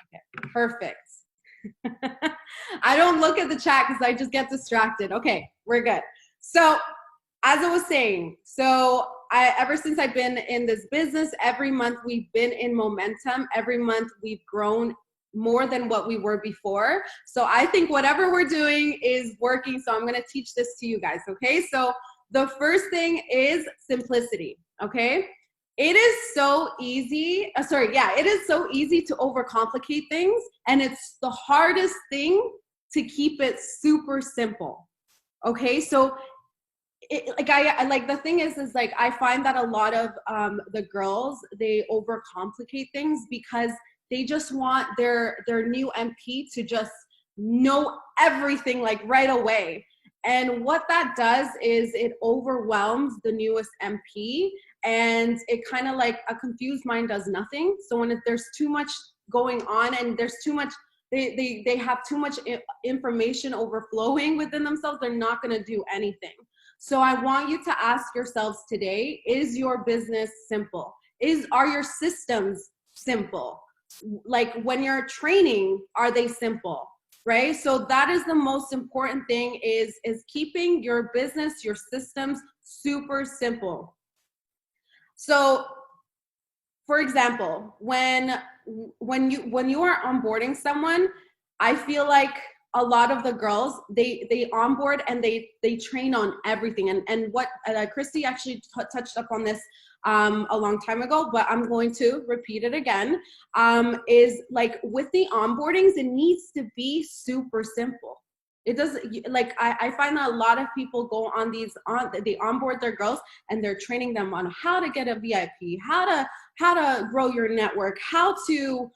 Okay, perfect. I don't look at the chat because I just get distracted. Okay, we're good. So as I was saying, ever since I've been in this business, every month we've been in momentum. Every month we've grown more than what we were before. So I think whatever we're doing is working. So I'm going to teach this to you guys. Okay. So the first thing is simplicity. Okay. It is so easy. It is so easy to overcomplicate things. And it's the hardest thing to keep it super simple. Okay. So the thing is like, I find that a lot of the girls, they overcomplicate things because they just want their new MP to just know everything like right away. And what that does is it overwhelms the newest MP, and it kind of like a confused mind does nothing. So when there's too much going on and there's too much, they have too much information overflowing within themselves, they're not going to do anything. So I want you to ask yourselves today, is your business simple? Are your systems simple? Like when you're training, are they simple? Right? So that is the most important thing, is keeping your business, your systems super simple. So for example, when you are onboarding someone, I feel like a lot of the girls, they onboard and they train on everything. And what Christy actually touched up on this a long time ago, but I'm going to repeat it again, is like with the onboardings, it needs to be super simple. It doesn't, like, I find that a lot of people go on they onboard their girls and they're training them on how to get a VIP, how to grow your network, how to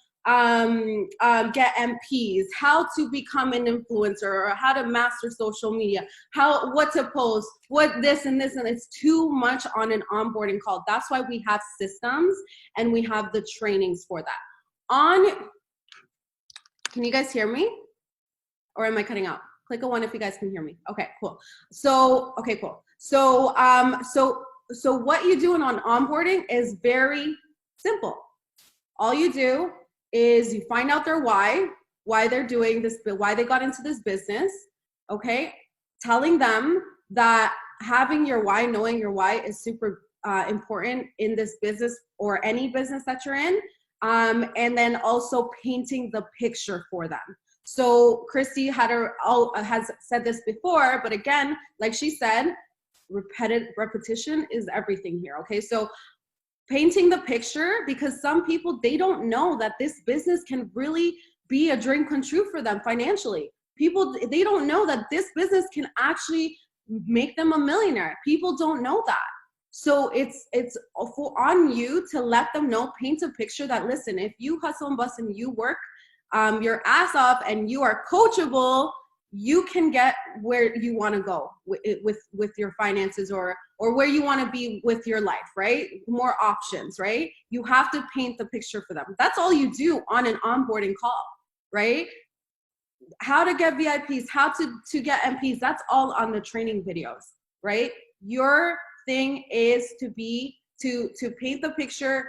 get MPs, how to become an influencer, or how to master social media, what to post, what this and this, and it's too much on an onboarding call. That's why we have systems and we have the trainings for that. Can you guys hear me? Or am I cutting out? Click a 1 if you guys can hear me. Okay, cool. So, okay, cool. So, so what you do on onboarding is very simple. All you do is you find out their why they're doing this, why they got into this business, okay? Telling them that having your why, knowing your why is super important in this business or any business that you're in, and then also painting the picture for them. So Christy has said this before, but again, like she said, repetition is everything here, okay? So painting the picture, because some people, they don't know that this business can really be a dream come true for them financially. People, they don't know that this business can actually make them a millionaire. People don't know that. So it's on you to let them know, paint a picture that, listen, if you hustle and bust and you work your ass off and you are coachable, you can get where you want to go with your finances, or where you want to be with your life, right? More options, right? You have to paint the picture for them. That's all you do on an onboarding call, right? How to get VIPs, how to get MPs, that's all on the training videos, right? Your thing is to paint the picture,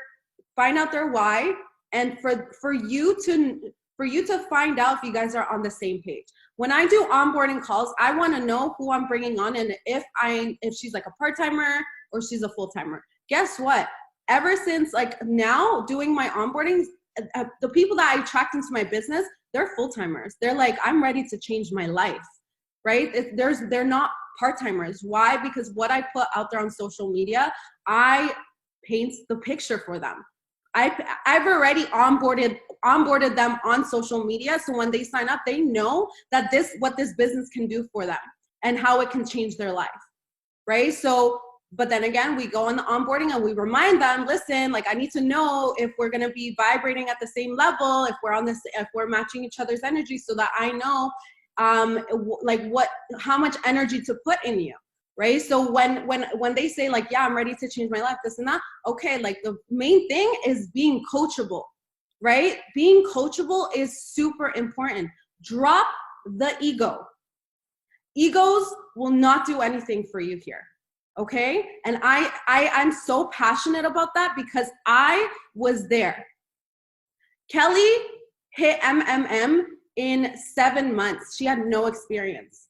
find out their why, and for you to find out if you guys are on the same page. When I do onboarding calls, I want to know who I'm bringing on, and if she's like a part-timer or she's a full-timer. Guess what? Ever since like now doing my onboardings, the people that I attract into my business, they're full-timers. They're like, I'm ready to change my life, right? They're not part-timers. Why? Because what I put out there on social media, I paint the picture for them. I've already onboarded them on social media, so when they sign up, they know that what this business can do for them and how it can change their life, right? So, but then again, we go on the onboarding and we remind them, listen, like, I need to know if we're going to be vibrating at the same level, if we're matching each other's energy, so that I know how much energy to put in you. Right? So when they say like, yeah, I'm ready to change my life, this and that, okay, like the main thing is being coachable, right? Being coachable is super important. Drop the ego. Egos will not do anything for you here, okay? And I'm so passionate about that because I was there. Kelly hit MMM in 7 months. She had no experience.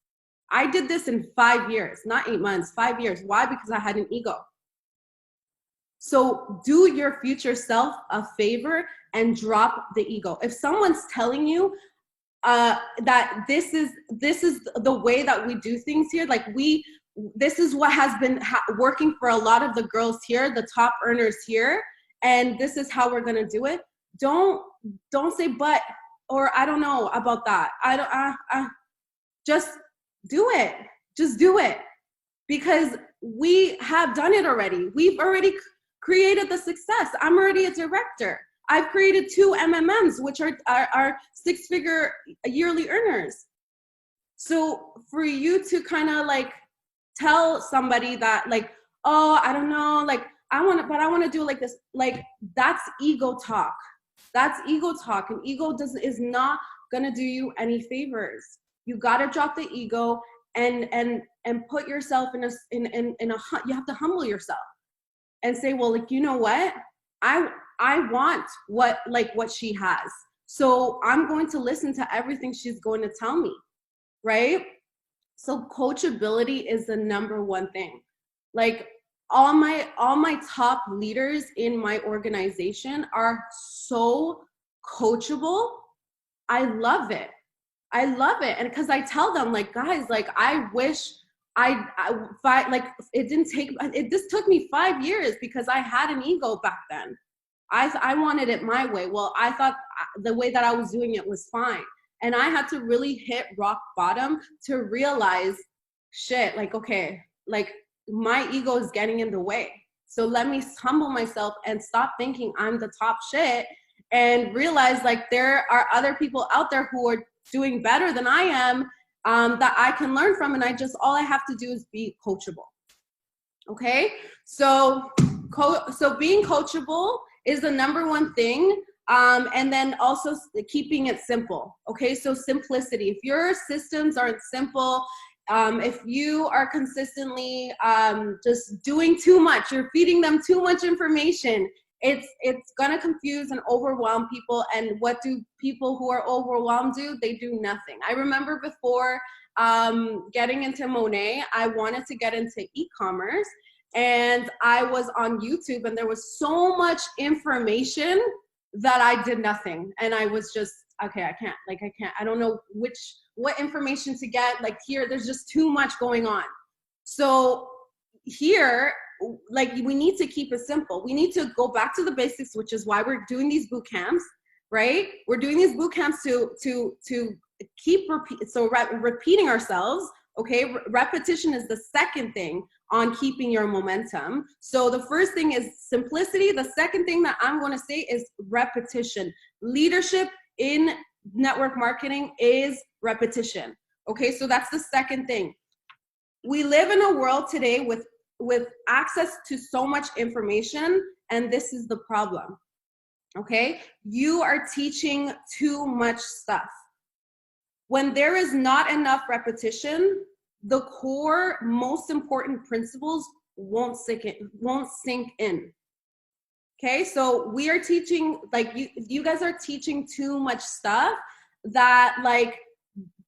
I did this in 5 years, not 8 months, 5 years. Why? Because I had an ego. So do your future self a favor and drop the ego. If someone's telling you that this is the way that we do things here, like this is what has been working for a lot of the girls here, the top earners here, and this is how we're gonna do it. Don't say but, or I don't know about that. Just do it. Just do it, because we have done it already. We've already created the success. I'm already a director. I've created 2 MMMs, which are 6-figure yearly earners. So for you to kind of like tell somebody that like, oh, I don't know, like I want to do like this, like that's ego talk. That's ego talk, and ego is not gonna do you any favors. You gotta drop the ego and put yourself in a you have to humble yourself and say, well, like, you know what? I want what she has. So I'm going to listen to everything she's going to tell me, right? So coachability is the #1 thing. Like all my top leaders in my organization are so coachable. I love it. I love it. And because I tell them, like, guys, like, I wish this took me 5 years because I had an ego back then. I wanted it my way. Well, I thought the way that I was doing it was fine. And I had to really hit rock bottom to realize, shit, like, okay, like my ego is getting in the way. So let me humble myself and stop thinking I'm the top shit and realize like there are other people out there who are doing better than I am, that I can learn from. And all I have to do is be coachable. Okay. So being coachable is the #1 thing. And then also keeping it simple. Okay. So simplicity. If your systems aren't simple, if you are consistently just doing too much, you're feeding them too much information, it's gonna confuse and overwhelm people. And what do people who are overwhelmed do? They do nothing. I remember before getting into Monet, I wanted to get into e-commerce, and I was on YouTube, and there was so much information that I did nothing. And I was just, okay, I can't, I don't know what information to get. Like here, there's just too much going on. So here, like, we need to keep it simple. We need to go back to the basics, which is why we're doing these boot camps, right? We're doing these boot camps to keep repeating ourselves. Okay, repetition is the second thing on keeping your momentum. So the first thing is simplicity. The second thing that I'm going to say is repetition. Leadership in network marketing is repetition. Okay, so that's the second thing. We live in a world today with access to so much information, and this is the problem. Okay, you are teaching too much stuff. When there is not enough repetition, the core, most important principles won't sink in. Okay, so we are teaching, like, you guys are teaching too much stuff that, like,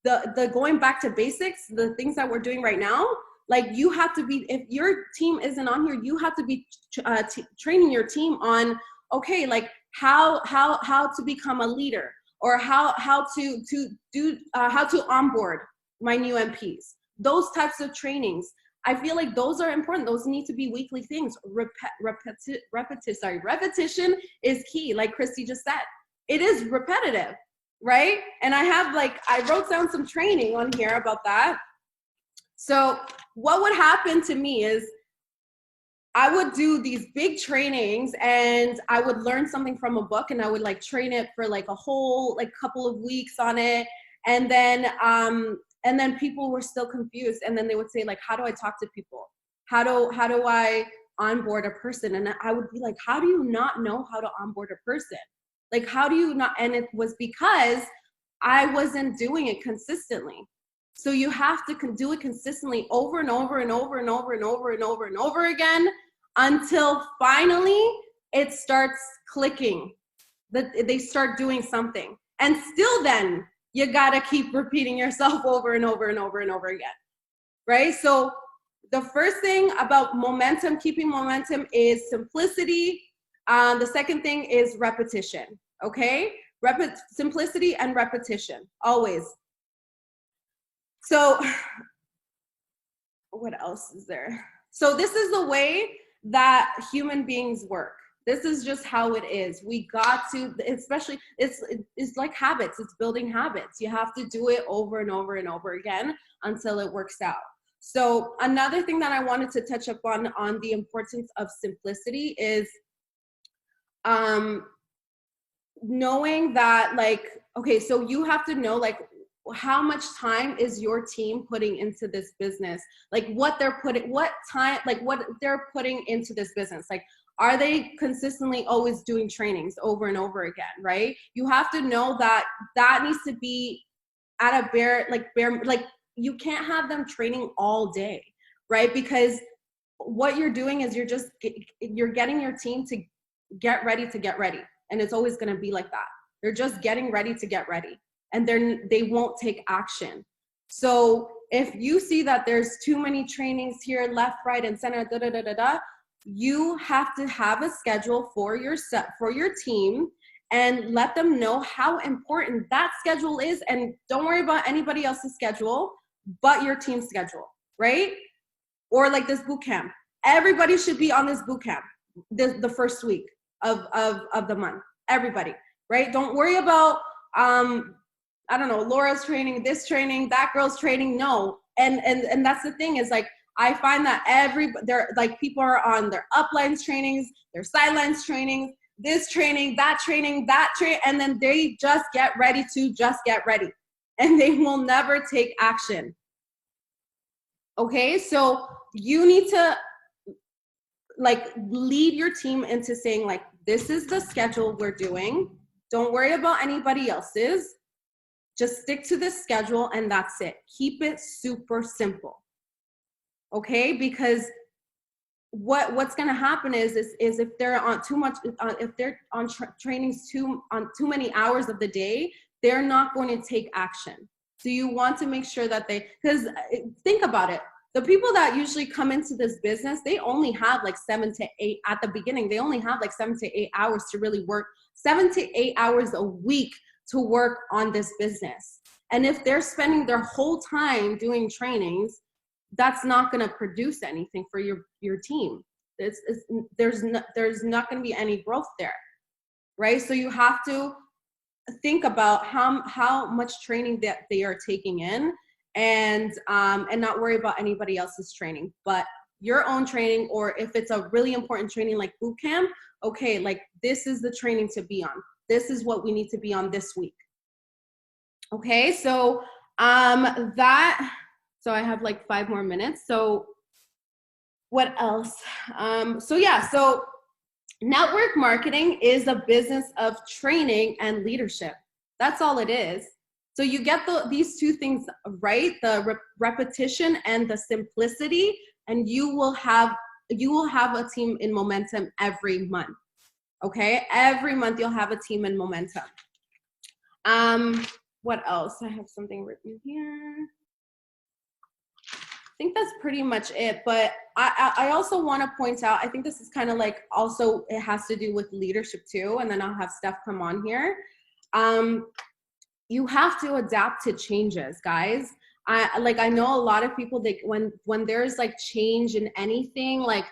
the going back to basics, the things that we're doing right now, like, you have to be, if your team isn't on here, you have to be training your team on, okay, like how to become a leader, or how to onboard my new MPs. Those types of trainings, I feel like those are important. Those need to be weekly things. Repetition is key. Like Christy just said, it is repetitive, right? And I wrote down some training on here about that. So what would happen to me is I would do these big trainings, and I would learn something from a book, and I would like train it for like a whole couple of weeks on it. And then people were still confused, and then they would say, like, how do I talk to people? How do I onboard a person? And I would be like, how do you not know how to onboard a person? Like, how do you not? And it was because I wasn't doing it consistently. So you have to do it consistently over and over and over and over and over and over and over again until finally it starts clicking, that they start doing something. And still then, you gotta keep repeating yourself over and over and over and over again, right? So the first thing about momentum, keeping momentum, is simplicity. The second thing is repetition, okay? Simplicity and repetition, always. So what else is there? So this is the way that human beings work. This is just how it is. We got to, especially, it's like habits. It's building habits. You have to do it over and over and over again until it works out. So another thing that I wanted to touch upon on the importance of simplicity is knowing that, like, okay, so you have to know, like, how much time is your team putting into this business? Like what they're putting into this business. Like, are they consistently always doing trainings over and over again, right? You have to know that that needs to be at a bare, you can't have them training all day, right? Because what you're doing is you're getting your team to get ready. And it's always going to be like that. They're just getting ready to get ready, and they won't take action. So if you see that there's too many trainings here, left, right, and center, you have to have a schedule for your team and let them know how important that schedule is. And don't worry about anybody else's schedule but your team's schedule, right? Or like this boot camp. Everybody should be on this boot camp the first week of the month. Everybody, right? Don't worry about I don't know, Laura's training, this training, that girl's training. No. And that's the thing, is like, I find that people are on their uplines trainings, their sidelines trainings, this training, that training, and then they just get ready, and they will never take action. Okay, so you need to like lead your team into saying, like, this is the schedule we're doing. Don't worry about anybody else's. Just stick to this schedule, and that's it. Keep it super simple. Okay, because what's going to happen is if they're on too much, if they're on trainings too many hours of the day, they're not going to take action. So you want to make sure that because think about it, the people that usually come into this business, they only have like 7 to 8 at the beginning. They only have like 7 to 8 hours to really work, 7 to 8 hours a week to work on this business. And if they're spending their whole time doing trainings, that's not going to produce anything for your team. There's not going to be any growth there, right? So you have to think about how much training that they are taking in, and not worry about anybody else's training, but your own training. Or if it's a really important training like boot camp, okay, like this is the training to be on. This is what we need to be on this week. Okay, so so I have like 5 more minutes. So what else? So network marketing is a business of training and leadership. That's all it is. So you get these two things right, the repetition and the simplicity, and you will have a team in momentum every month. Okay, every month you'll have a team in momentum. What else? I have something written here. I think that's pretty much it, but I also want to point out, I think this is kind of like also, it has to do with leadership too, and then I'll have Steph come on here. You have to adapt to changes, guys. I know a lot of people, when there's like change in anything, like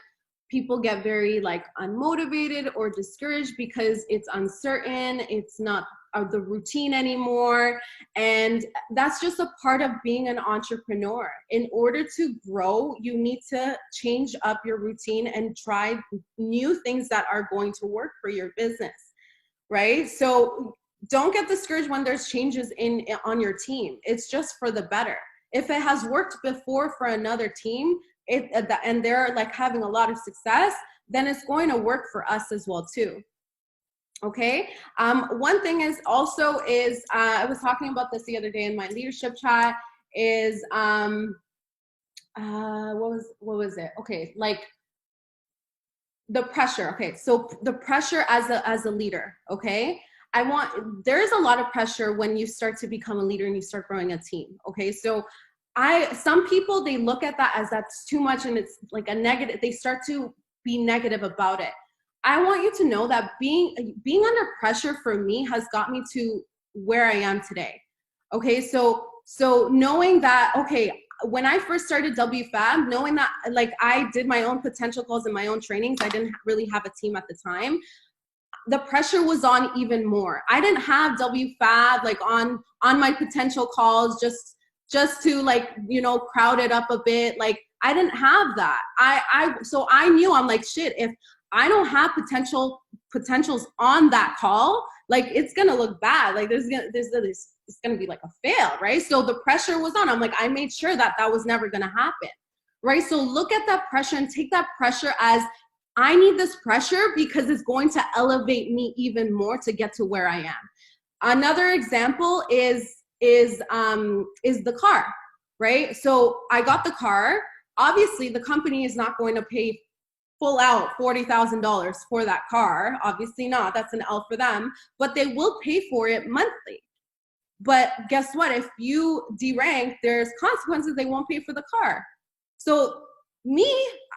people get very like unmotivated or discouraged because it's uncertain, it's not the routine anymore. And that's just a part of being an entrepreneur. In order to grow, you need to change up your routine and try new things that are going to work for your business, right? So don't get discouraged when there's changes on your team. It's just for the better. If it has worked before for another team, and they're like having a lot of success, then it's going to work for us as well too. Okay. One thing is also I was talking about this the other day in my leadership chat, is what was it? Okay, like the pressure. Okay, so the pressure as a leader. Okay, there's a lot of pressure when you start to become a leader and you start growing a team. Okay. So some people, they look at that as that's too much and it's like a negative, they start to be negative about it. I want you to know that being under pressure for me has got me to where I am today. Okay. So knowing that, okay, when I first started WFAB, knowing that like I did my own potential calls and my own trainings, I didn't really have a team at the time. The pressure was on even more. I didn't have WFAB like on my potential calls just to like, you know, crowd it up a bit. Like I didn't have that. So I knew, I'm like, shit, if I don't have potentials on that call, like it's gonna look bad. Like it's gonna be like a fail, right? So the pressure was on. I'm like, I made sure that was never gonna happen, right? So look at that pressure and take that pressure as, I need this pressure because it's going to elevate me even more to get to where I am. Another example is the car, right? So I got the car. Obviously, the company is not going to pay full out $40,000 for that car. Obviously not. That's an L for them. But they will pay for it monthly. But guess what? If you derank, there's consequences. They won't pay for the car. So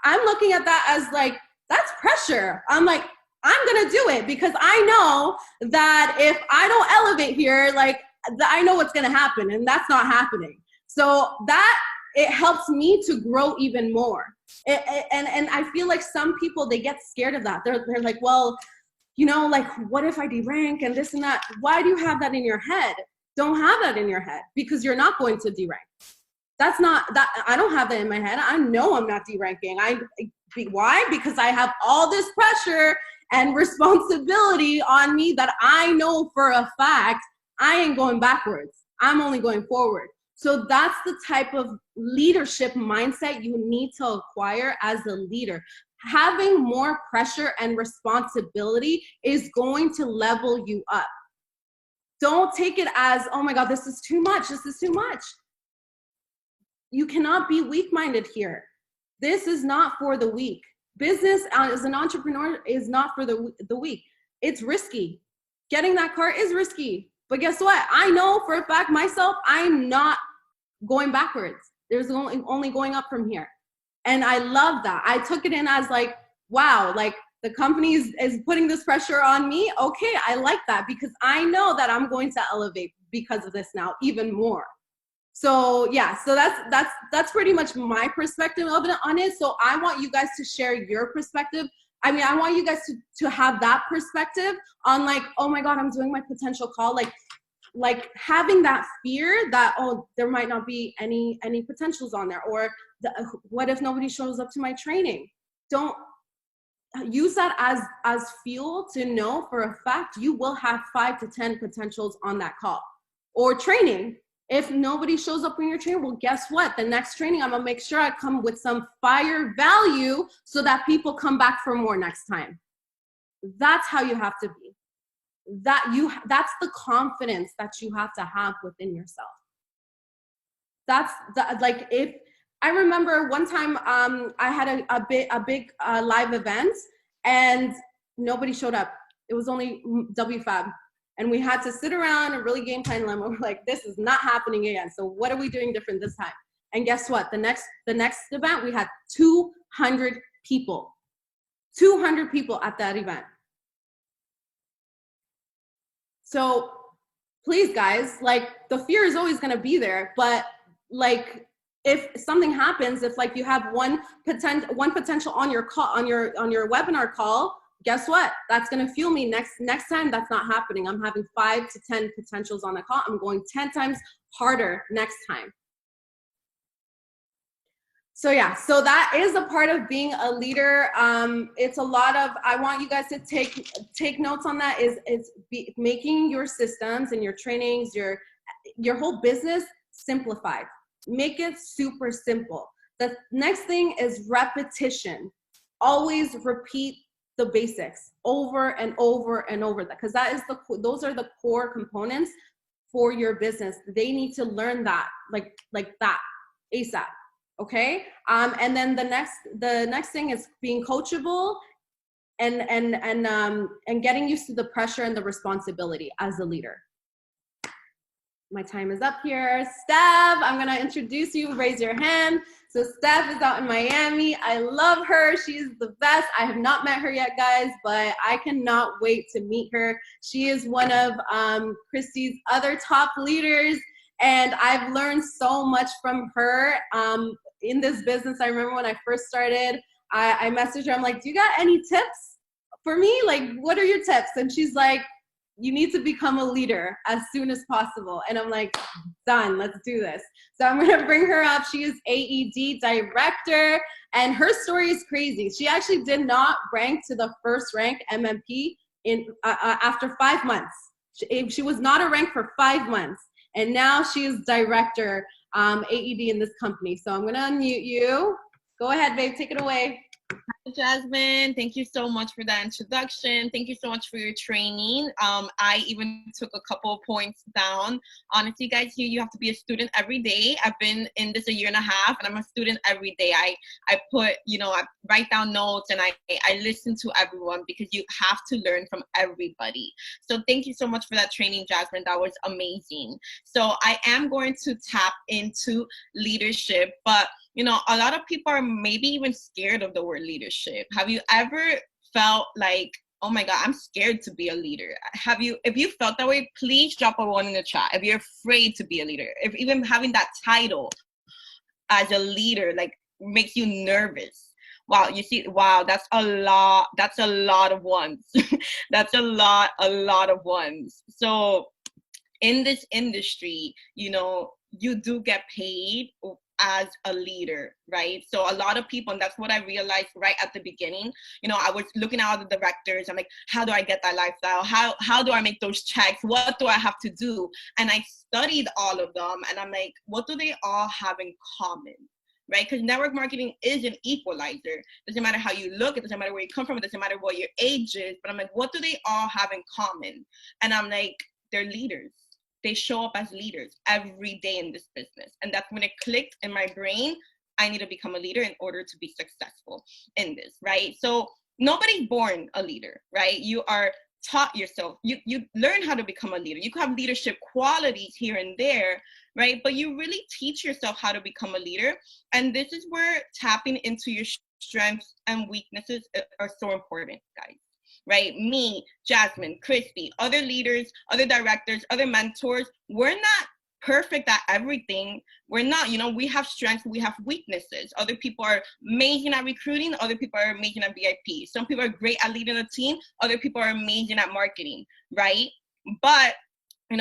I'm looking at that as like, that's pressure. I'm like, I'm going to do it because I know that if I don't elevate here, like I know what's going to happen, and that's not happening. So that it helps me to grow even more. And I feel like some people, they get scared of that. They're like, well, you know, like what if I derank and this and that? Why do you have that in your head? Don't have that in your head because you're not going to derank. That's not that. I don't have that in my head. I know I'm not deranking. Why? Because I have all this pressure and responsibility on me that I know for a fact I ain't going backwards. I'm only going forward. So that's the type of leadership mindset you need to acquire as a leader. Having more pressure and responsibility is going to level you up. Don't take it as, oh my God, this is too much. This is too much. You cannot be weak-minded here. This is not for the weak. Business as an entrepreneur is not for the weak. It's risky. Getting that car is risky. But guess what? I know for a fact myself, I'm not going backwards. There's only going up from here. And I love that. I took it in as like, wow, like the company is putting this pressure on me. Okay, I like that because I know that I'm going to elevate because of this now even more. So yeah, so that's pretty much my perspective of it on it. So I want you guys to share your perspective. I mean, I want you guys to have that perspective on like, oh my God, I'm doing my potential call. Like having that fear that, oh, there might not be any potentials on there, or what if nobody shows up to my training? Don't use that as fuel to know for a fact you will have 5 to 10 potentials on that call or training. If nobody shows up in your training, well, guess what? The next training, I'm gonna make sure I come with some fire value so that people come back for more next time. That's how you have to be. That's the confidence that you have to have within yourself. Like if I remember one time I had a big live event and nobody showed up. It was only WFAB. And we had to sit around and really game plan. And we're like, this is not happening again. So what are we doing different this time? And guess what? The next event, we had 200 people. 200 people at that event. So please, guys, like the fear is always going to be there. But like if something happens, if like you have one potential on your call, on your webinar call, guess what? That's going to fuel me next time. That's not happening. I'm having 5 to 10 potentials on the call. I'm going 10 times harder next time. So yeah, so that is a part of being a leader. It's a lot of, I want you guys to take notes on that, making your systems and your trainings, your whole business simplified. Make it super simple. The next thing is repetition. Always repeat the basics over and over and over, because those are the core components for your business. They need to learn that like that ASAP. Okay. And then the next thing is being coachable. and getting used to the pressure and the responsibility as a leader. My time is up here. Steph, I'm gonna introduce you, raise your hand. So Steph is out in Miami. I love her, she's the best. I have not met her yet, guys, but I cannot wait to meet her. She is one of Christy's other top leaders, and I've learned so much from her in this business. I remember when I first started, I messaged her, I'm like, do you got any tips for me? Like, what are your tips? And she's like, you need to become a leader as soon as possible. And I'm like, done, let's do this. So I'm gonna bring her up. She is AED director, and her story is crazy. She actually did not rank to the first rank MMP in after 5 months. She was not a rank for 5 months, and now she is director AED in this company. So I'm gonna unmute you. Go ahead, babe, take it away. Hi, Jasmine, thank you so much for that introduction. Thank you so much for your training. I even took a couple of points down. Honestly, guys, you have to be a student every day. I've been in this a year and a half, and I'm a student every day. I put, I write down notes, and I listen to everyone, because you have to learn from everybody. So thank you so much for that training, Jasmine. That was amazing. So I am going to tap into leadership, but a lot of people are maybe even scared of the word leadership. Have you ever felt like, oh my God, I'm scared to be a leader? If you felt that way, please drop a 1 in the chat. If you're afraid to be a leader, if even having that title as a leader, like, makes you nervous. Wow, wow, that's a lot of ones. That's a lot of ones. So in this industry, you do get paid as a leader, right? So a lot of people, and that's what I realized right at the beginning, I was looking at all the directors. I'm like, how do I get that lifestyle? How do I make those checks? What do I have to do? And I studied all of them, and I'm like, what do they all have in common? Right? Because network marketing is an equalizer. Doesn't matter how you look, it doesn't matter where you come from, it doesn't matter what your age is, but I'm like, what do they all have in common? And I'm like, they're leaders. They show up as leaders every day in this business. And that's when it clicked in my brain. I need to become a leader in order to be successful in this, right? So nobody's born a leader, right? You are taught yourself. You learn how to become a leader. You can have leadership qualities here and there, right? But you really teach yourself how to become a leader. And this is where tapping into your strengths and weaknesses are so important, guys. Right? Me, Jasmine, Christy, other leaders, other directors, other mentors, we're not perfect at everything. We're not, we have strengths, we have weaknesses. Other people are amazing at recruiting, other people are amazing at VIP. Some people are great at leading a team, other people are amazing at marketing, right? But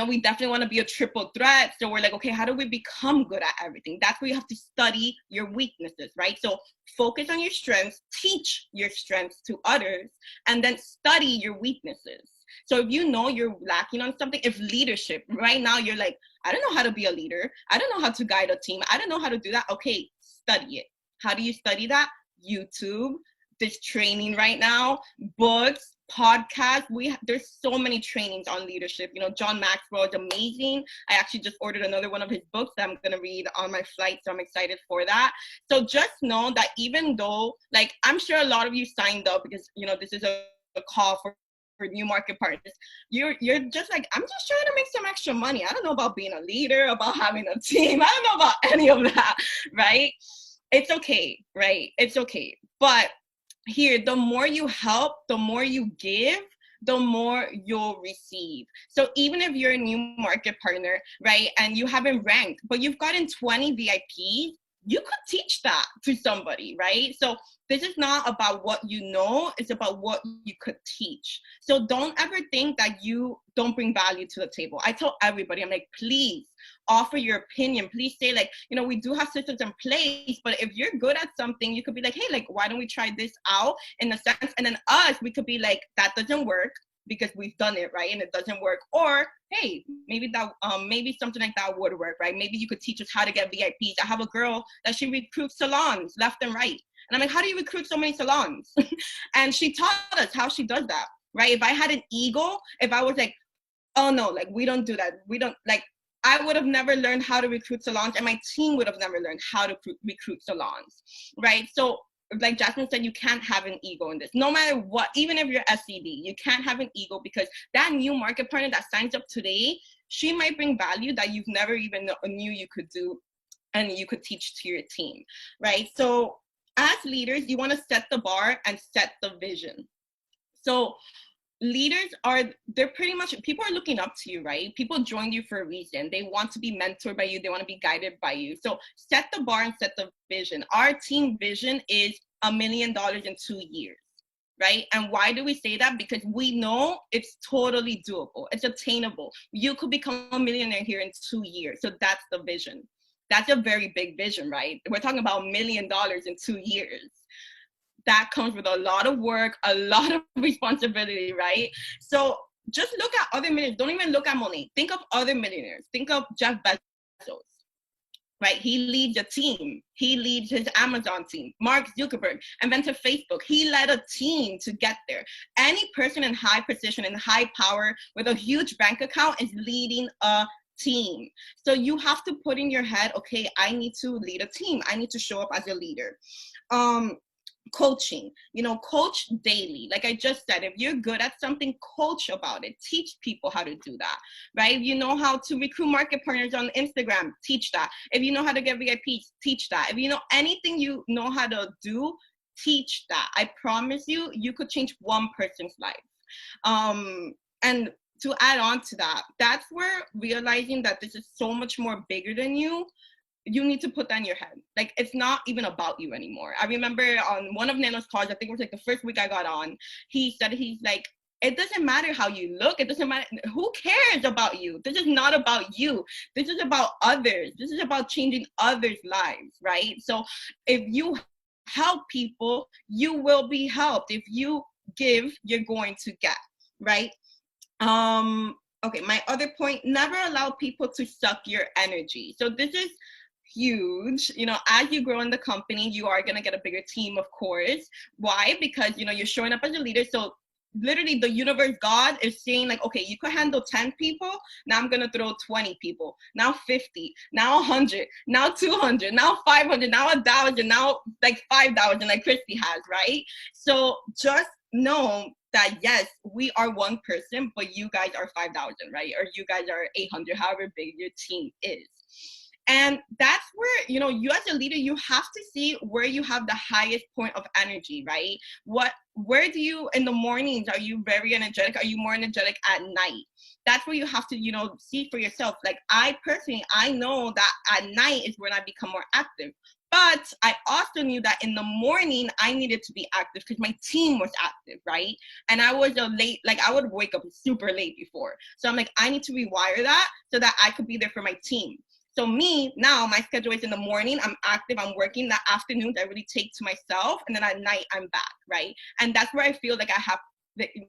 we definitely want to be a triple threat. So we're like, okay, how do we become good at everything? That's where you have to study your weaknesses, right? So focus on your strengths, teach your strengths to others, and then study your weaknesses. So if you're lacking on something, if leadership, right now you're like, I don't know how to be a leader. I don't know how to guide a team. I don't know how to do that. Okay, study it. How do you study that? YouTube, this training right now, books, podcast. There's so many trainings on leadership. John Maxwell is amazing. I actually just ordered another one of his books that I'm going to read on my flight, so I'm excited for that. So just know that even though, like, I'm sure a lot of you signed up because this is a call for new market partners, you're just like, I'm just trying to make some extra money. I don't know about being a leader, about having a team. I don't know about any of that, right? It's okay, right? It's okay. But here, the more you help, the more you give, the more you'll receive. So even if you're a new market partner, right, and you haven't ranked, but you've gotten 20 VIPs, you could teach that to somebody, right? So this is not about what you know, it's about what you could teach. So don't ever think that you don't bring value to the table. I tell everybody, I'm like, please offer your opinion. Please say, like, we do have systems in place, but if you're good at something, you could be like, hey, like, why don't we try this out in a sense? And then we could be like, that doesn't work because we've done it, right? And it doesn't work. Or, hey, maybe something like that would work, right? Maybe you could teach us how to get VIPs. I have a girl that she recruits salons left and right. And I'm like, how do you recruit so many salons? And she taught us how she does that, right? If I had an ego, if I was like, oh no, like, we don't do that. We don't, like, I would have never learned how to recruit salons, and my team would have never learned how to recruit salons, right? So like Jasmine said, you can't have an ego in this. No matter what, even if you're SCD, you can't have an ego, because that new market partner that signs up today, she might bring value that you've never even knew you could do and you could teach to your team, right? So as leaders, you want to set the bar and set the vision. So leaders they're pretty much, people are looking up to you, right? People join you for a reason. They want to be mentored by you. They want to be guided by you. So set the bar and set the vision. Our team vision is $1 million in 2 years, right? And why do we say that? Because we know it's totally doable. It's attainable. You could become a millionaire here in 2 years. So that's the vision. That's a very big vision, right? We're talking about $1 million in 2 years. That comes with a lot of work, a lot of responsibility, right? So just look at other millionaires. Don't even look at Monet. Think of other millionaires. Think of Jeff Bezos, right? He leads a team. He leads his Amazon team. Mark Zuckerberg invented Facebook. He led a team to get there. Any person in high position and high power with a huge bank account is leading a team. So you have to put in your head, okay, I need to lead a team. I need to show up as a leader. Coaching, coach daily. Like I just said, if you're good at something, coach about it. Teach people how to do that, right? If you know how to recruit market partners on Instagram, teach that. If you know how to get VIPs, teach that. If you know anything you know how to do, teach that. I promise you, you could change one person's life. And to add on to that, that's where realizing that this is so much more bigger than you need to put that in your head. Like, it's not even about you anymore. I remember on one of Nano's calls, I think it was like the first week I got on, he said, he's like, it doesn't matter how you look. It doesn't matter. Who cares about you? This is not about you. This is about others. This is about changing others' lives, right? So if you help people, you will be helped. If you give, you're going to get, right? Okay, my other point, never allow people to suck your energy. So this is huge. As you grow in the company, you are going to get a bigger team, of course. Why? Because you're showing up as a leader. So literally the universe, God is saying like, okay, you could handle 10 people, now I'm going to throw 20 people, now 50, now 100, now 200, now 500, now 1,000, now like 5,000, like Christy has, right? So just know that yes, we are one person, but you guys are 5,000, right? Or you guys are 800, however big your team is. And that's where, you as a leader, you have to see where you have the highest point of energy, right? Where do you, in the mornings, are you very energetic? Are you more energetic at night? That's where you have to, see for yourself. Like I personally, I know that at night is when I become more active. But I also knew that in the morning, I needed to be active because my team was active, right? And I was I would wake up super late before. So I'm like, I need to rewire that so that I could be there for my team. So me, now my schedule is in the morning, I'm active, I'm working. The afternoons I really take to myself, and then at night I'm back, right? And that's where I feel like I have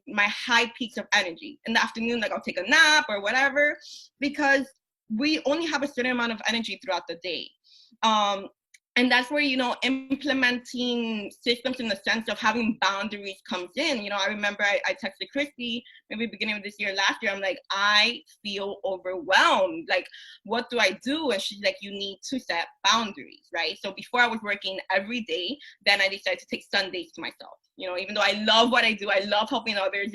my high peaks of energy. In the afternoon, like I'll take a nap or whatever, because we only have a certain amount of energy throughout the day. And that's where, implementing systems in the sense of having boundaries comes in. I remember I texted Christy maybe beginning of this year, last year. I'm like, I feel overwhelmed. Like, what do I do? And she's like, you need to set boundaries, right? So before I was working every day, then I decided to take Sundays to myself. Even though I love what I do, I love helping others,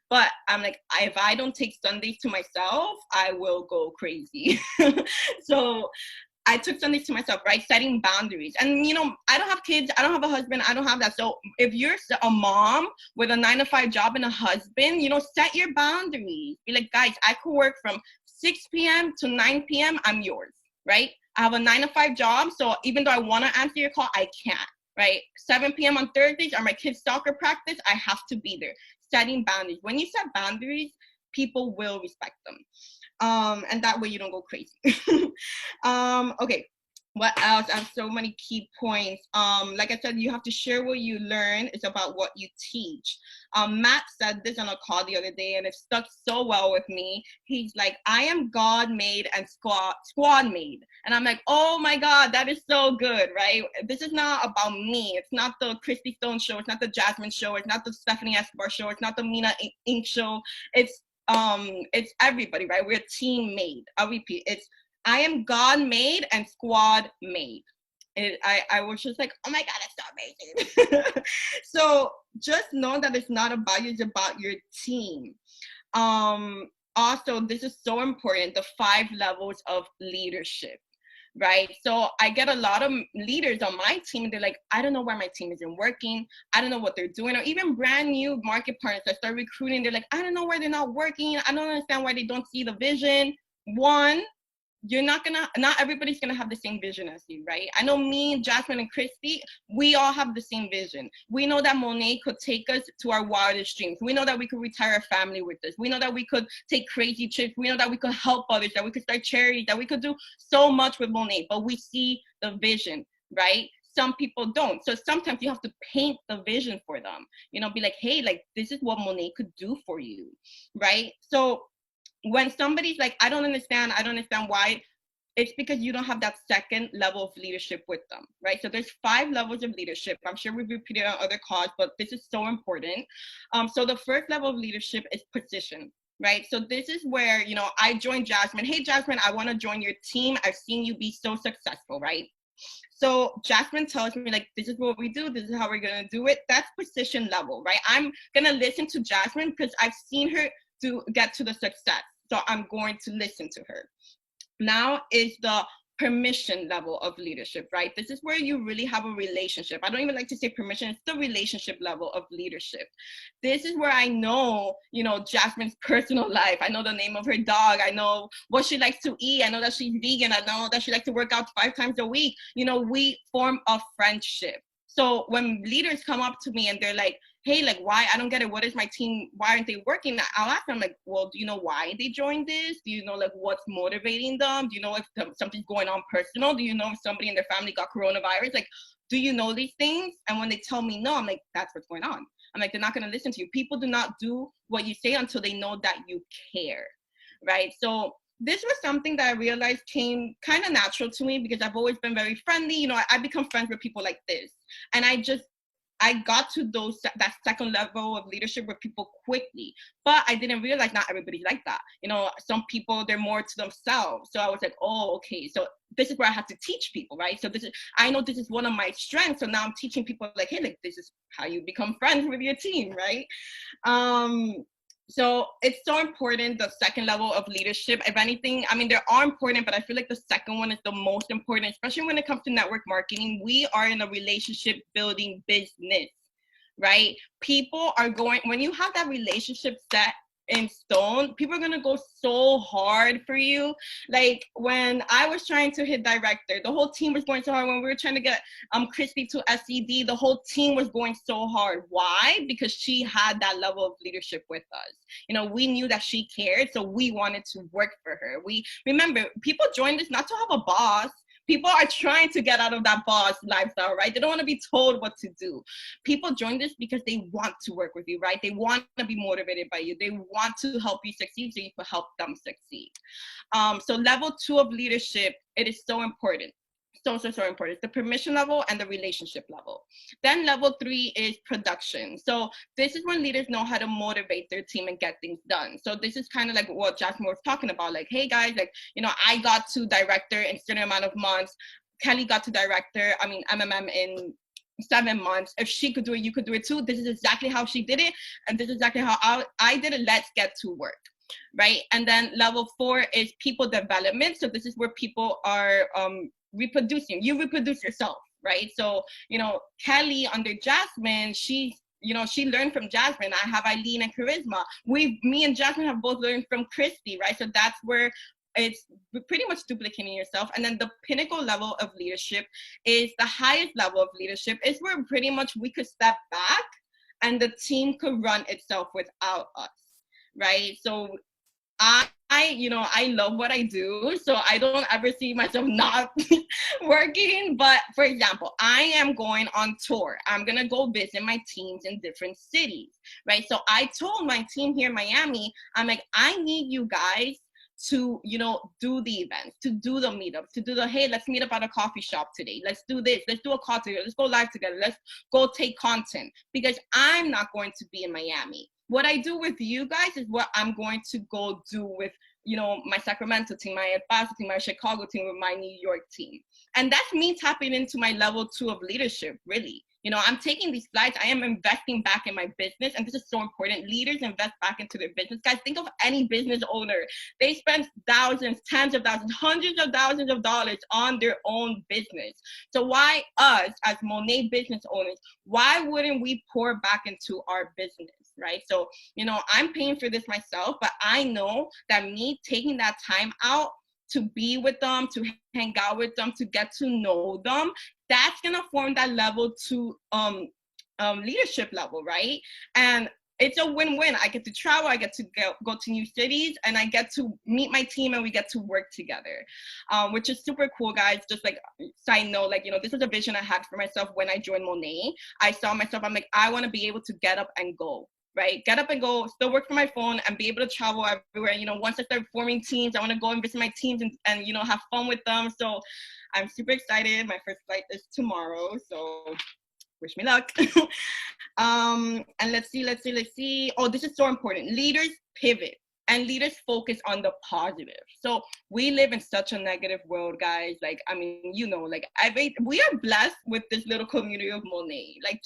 but I'm like, if I don't take Sundays to myself, I will go crazy. So I took Sundays to myself, right? Setting boundaries. And, I don't have kids. I don't have a husband. I don't have that. So if you're a mom with a 9-to-5 job and a husband, set your boundaries. Be like, guys, I could work from 6 p.m. to 9 p.m. I'm yours, right? I have a 9-to-5 job. So even though I want to answer your call, I can't, right? 7 p.m. on Thursdays are my kids' soccer practice. I have to be there. Setting boundaries. When you set boundaries, people will respect them. And that way you don't go crazy. Okay, what else? I have so many key points. Like I said, you have to share what you learn. It's about what you teach. Matt said this on a call the other day, and it stuck so well with me. He's like, I am God made and squad made. And I'm like, oh my God, that is so good, right? This is not about me. It's not the Christy Stone show. It's not the Jasmine show. It's not the Stephanie Escobar show. It's not the Mina Inc. show. It's everybody, right? We're team made. I'll repeat. It's I am God made and squad made. I was just like, oh my God, it's so amazing. So just know that it's not about you, it's about your team. Also, this is so important, the 5 levels of leadership, right? So I get a lot of leaders on my team, and they're like, I don't know why my team isn't working. I don't know what they're doing. Or even brand new market partners that start recruiting, they're like, I don't know why they're not working. I don't understand why they don't see the vision. One, not everybody's gonna have the same vision as you, right? I know me, Jasmine, and Christy, we all have the same vision. We know that Monet could take us to our wildest dreams. We know that we could retire a family with us. We know that we could take crazy trips. We know that we could help others, that we could start charities, that we could do so much with Monet, but we see the vision, right? Some people don't. So sometimes you have to paint the vision for them, be like, hey, like, this is what Monet could do for you, right? So when somebody's like, I don't understand why, it's because you don't have that second level of leadership with them, right? So there's 5 levels of leadership. I'm sure we've repeated on other calls, but this is so important. So the first level of leadership is position, right? So this is where, I joined Jasmine. Hey, Jasmine, I want to join your team. I've seen you be so successful, right? So Jasmine tells me, like, this is what we do. This is how we're going to do it. That's position level, right? I'm going to listen to Jasmine because I've seen her to get to the success. So I'm going to listen to her. Now is the permission level of leadership, right? This is where you really have a relationship. I don't even like to say permission, it's the relationship level of leadership. This is where I know, Jasmine's personal life. I know the name of her dog. I know what she likes to eat. I know that she's vegan. I know that she likes to work out 5 times a week. We form a friendship. So when leaders come up to me and they're like, hey, like, why? I don't get it. What is my team? Why aren't they working? I'll ask them, like, well, do you know why they joined this? Do you know, like, what's motivating them? Do you know if something's going on personal? Do you know if somebody in their family got coronavirus? Like, do you know these things? And when they tell me no, I'm like, that's what's going on. I'm like, they're not going to listen to you. People do not do what you say until they know that you care, right? So this was something that I realized came kind of natural to me because I've always been very friendly. I become friends with people like this. And I got to that second level of leadership with people quickly, but I didn't realize not everybody's like that. Some people, they're more to themselves. So I was like, oh, okay. So this is where I have to teach people, right? So I know this is one of my strengths. So now I'm teaching people like, hey, like, this is how you become friends with your team, right? So it's so important, the second level of leadership. If anything, I mean, they are important, but I feel like the second one is the most important, especially when it comes to network marketing. We are in a relationship building business, right? People are when you have that relationship set in stone, people are going to go so hard for you. Like when I was trying to hit director, the whole team was going so hard. When we were trying to get Christy to SED, the whole team was going so hard. Why? Because she had that level of leadership with us. We knew that she cared, so we wanted to work for her. We remember, people joined this not to have a boss. People are trying to get out of that boss lifestyle, right? They don't want to be told what to do. People join this because they want to work with you, right? They want to be motivated by you. They want to help you succeed so you can help them succeed. So level 2 of leadership, it is so important. So important. It's the permission level and the relationship level. Then level 3 is production. So this is when leaders know how to motivate their team and get things done. So this is kind of like what Jasmine was talking about. Like, hey guys, like, I got to director in a certain amount of months. Kelly got to director, MMM in 7 months. If she could do it, you could do it too. This is exactly how she did it. And this is exactly how I did it. Let's get to work. Right. And then level 4 is people development. So this is where people are reproducing. You reproduce yourself, right? So Kelly under Jasmine, she learned from Jasmine. I have Eileen and Charisma. Me and Jasmine have both learned from Christy, right? So that's where it's pretty much duplicating yourself. And then the pinnacle level of leadership is the highest level of leadership, is where pretty much we could step back and the team could run itself without us, right? So I love what I do, so I don't ever see myself not working. But for example, I am going on tour. I'm going to go visit my teams in different cities, right? So I told my team here in Miami, I'm like, I need you guys to, do the events, to do the meetups, to do hey, let's meet up at a coffee shop today. Let's do this. Let's do a call together. Let's go live together. Let's go take content, because I'm not going to be in Miami. What I do with you guys is what I'm going to go do with, you know, my Sacramento team, my El Paso team, my Chicago team, with my New York team. And that's me tapping into my level 2 of leadership, really. You know, I'm taking these flights. I am investing back in my business. And this is so important. Leaders invest back into their business. Guys, think of any business owner. They spend thousands, tens of thousands, hundreds of thousands of dollars on their own business. So why us as Monet business owners, why wouldn't we pour back into our business, right? So, you know, I'm paying for this myself, but I know that me taking that time out to be with them, to hang out with them, to get to know them, that's gonna form that level 2 leadership level, right? And it's a win-win. I get to travel, I get to go to new cities, and I get to meet my team, and we get to work together, which is super cool, guys. Just like side note, like, you know, this is a vision I had for myself when I joined Monet. I saw myself, I'm like, I want to be able to get up and go. Right? Get up and go, still work from my phone, and be able to travel everywhere. You know, once I start forming teams, I want to go and visit my teams and, you know, have fun with them. So I'm super excited. My first flight is tomorrow. So wish me luck. And let's see. Oh, this is so important. Leaders pivot and leaders focus on the positive. So we live in such a negative world, guys. Like, I mean, you know, like we are blessed with this little community of Monet. Like,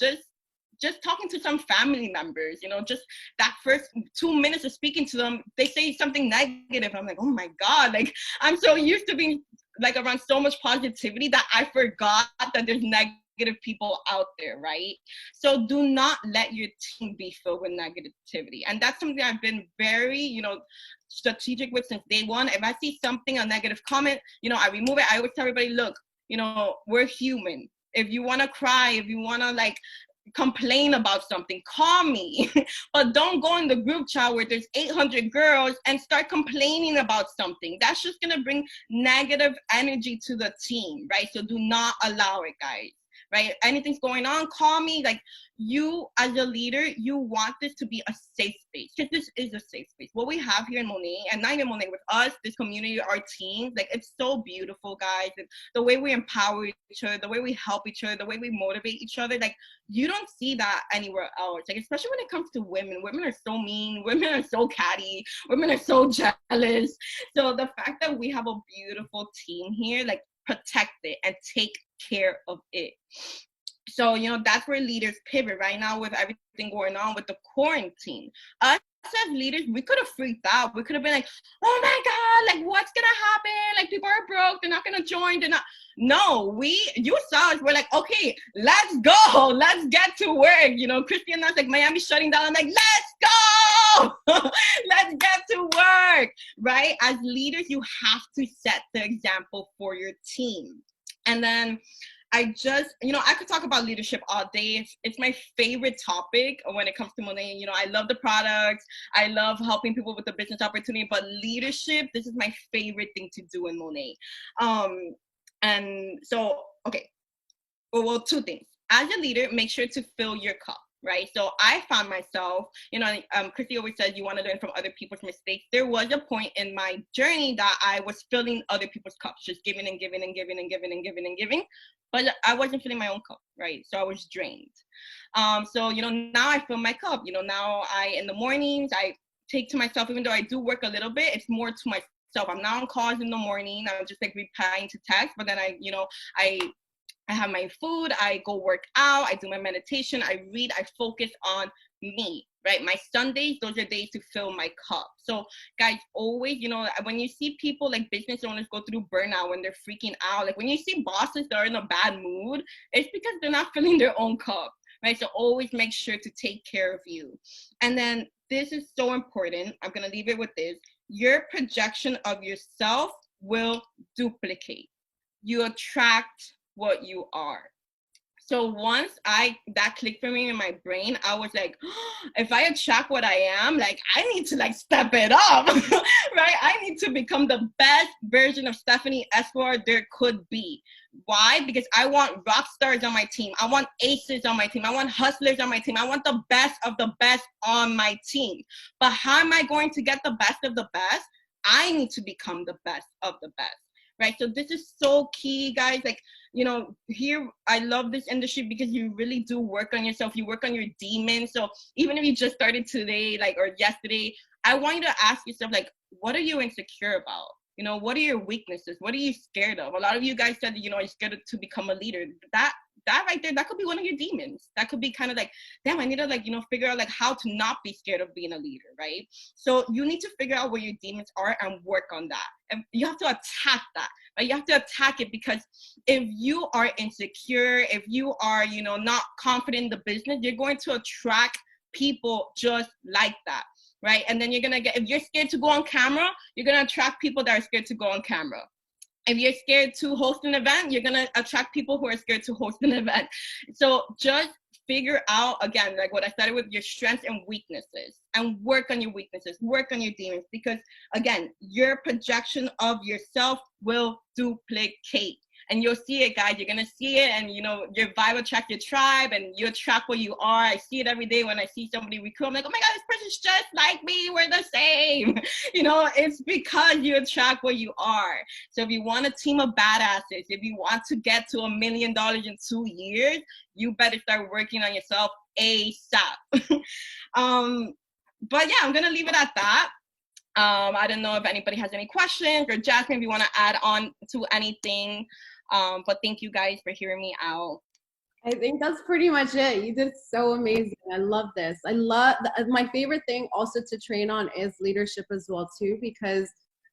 just talking to some family members, you know, just that first 2 minutes of speaking to them, they say something negative. I'm like, oh my God, like, I'm so used to being like around so much positivity that I forgot that there's negative people out there, right? So do not let your team be filled with negativity. And that's something I've been very, you know, strategic with since day one. If I see something, a negative comment, you know, I remove it. I always tell everybody, look, you know, we're human. If you want to cry, if you want to like complain about something, call me. But don't go in the group chat where there's 800 girls and start complaining about something. That's just going to bring negative energy to the team, right? So do not allow it, guys. Right? Anything's going on, call me. Like, you as a leader, you want this to be a safe space, because this is a safe space. What we have here in Monet, and not even Monet, with us, this community, our teams, like, it's so beautiful, guys. And the way we empower each other, the way we help each other, the way we motivate each other, like, you don't see that anywhere else. Like, especially when it comes to women. Women are so mean, women are so catty, women are so jealous. So the fact that we have a beautiful team here, like, protect it and take care of it. So, you know, that's where leaders pivot right now with everything going on with the quarantine. Us as leaders, we could have freaked out. We could have been like, oh my God, like, what's gonna happen? Like, people are broke, they're not gonna join, they're not. No, you saw us, we're like, okay, let's go, let's get to work. You know, Christy and us, like, Miami's shutting down. I'm like, let's go, let's get to work, right? As leaders, you have to set the example for your team. And then I just, you know, I could talk about leadership all day. It's my favorite topic when it comes to Monet. You know, I love the products. I love helping people with the business opportunity, but leadership, this is my favorite thing to do in Monet. And so, okay, well, 2 things. As a leader, make sure to fill your cup. Right. So I found myself, you know, Christy always says you want to learn from other people's mistakes. There was a point in my journey that I was filling other people's cups, just giving and giving and giving and giving and giving and giving. But I wasn't filling my own cup. Right. So I was drained. So, you know, now I fill my cup. You know, now in the mornings, I take to myself, even though I do work a little bit, it's more to myself. I'm not on calls in the morning. I'm just like replying to text. But then I have my food, I go work out, I do my meditation, I read, I focus on me, right? My Sundays, those are days to fill my cup. So guys, always, you know, when you see people like business owners go through burnout, when they're freaking out, like when you see bosses that are in a bad mood, it's because they're not filling their own cup, right? So always make sure to take care of you. And then this is so important. I'm going to leave it with this. Your projection of yourself will duplicate. You attract what you are. So once that clicked for me in my brain, I was like, oh, if I attract what I am, like, I need to like step it up, right? I need to become the best version of Stephanie Escobar there could be. Why? Because I want rock stars on my team. I want aces on my team. I want hustlers on my team. I want the best of the best on my team. But how am I going to get the best of the best? I need to become the best of the best. Right? So this is so key, guys. Like, you know, here, I love this industry because you really do work on yourself. You work on your demons. So even if you just started today, like, or yesterday, I want you to ask yourself, like, what are you insecure about? You know, what are your weaknesses? What are you scared of? A lot of you guys said that, you know, you're scared to become a leader. That right there, that could be one of your demons. That could be kind of like, damn, I need to, like, you know, figure out like how to not be scared of being a leader, right? So you need to figure out where your demons are and work on that. And you have to attack that, right? You have to attack it, because if you are insecure, if you are, you know, not confident in the business, you're going to attract people just like that, right? And then you're gonna get, if you're scared to go on camera, you're gonna attract people that are scared to go on camera. If you're scared to host an event, you're gonna attract people who are scared to host an event. So just figure out, again, like what I started with, your strengths and weaknesses, and work on your weaknesses, work on your demons, because again, your projection of yourself will duplicate. And you'll see it, guys. You're gonna see it, and you know, your vibe attract your tribe, and you attract what you are. I see it every day when I see somebody recruit. I'm like, oh my God, this person's just like me. We're the same. You know, it's because you attract what you are. So if you want a team of badasses, if you want to get to $1 million in 2 years, you better start working on yourself ASAP. But yeah, I'm gonna leave it at that. I don't know if anybody has any questions, or Jasmine, if you want to add on to anything. But thank you guys for hearing me out. I think that's pretty much it. You did so amazing. I love this. I love, my favorite thing also to train on is leadership as well too, because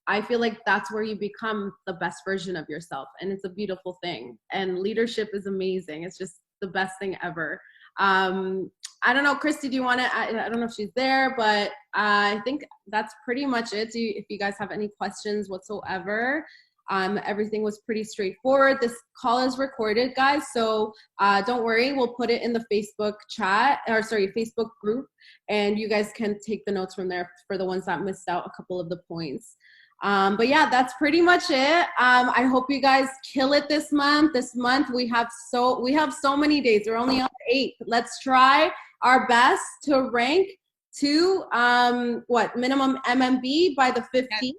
I feel like that's where you become the best version of yourself, and it's a beautiful thing. And leadership is amazing. It's just the best thing ever. I don't know, Christy, do you want to, I don't know if she's there, but I think that's pretty much it. If you guys have any questions whatsoever, everything was pretty straightforward. This call is recorded, guys, so don't worry. We'll put it in the Facebook chat, or sorry, Facebook group, and you guys can take the notes from there for the ones that missed out a couple of the points. But yeah, that's pretty much it. I hope you guys kill it this month. This month we have so many days. We're only on 8. Let's try our best to rank to minimum MMB by the 15th.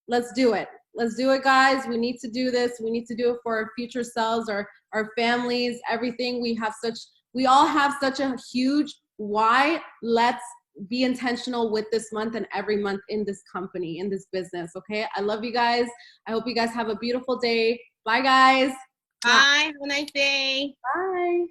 Let's do it. Let's do it, guys. We need to do this. We need to do it for our future selves, our families, everything. We all have such a huge why. Let's be intentional with this month and every month in this company, in this business, okay? I love you guys. I hope you guys have a beautiful day. Bye, guys. Bye. Have a nice day. Bye.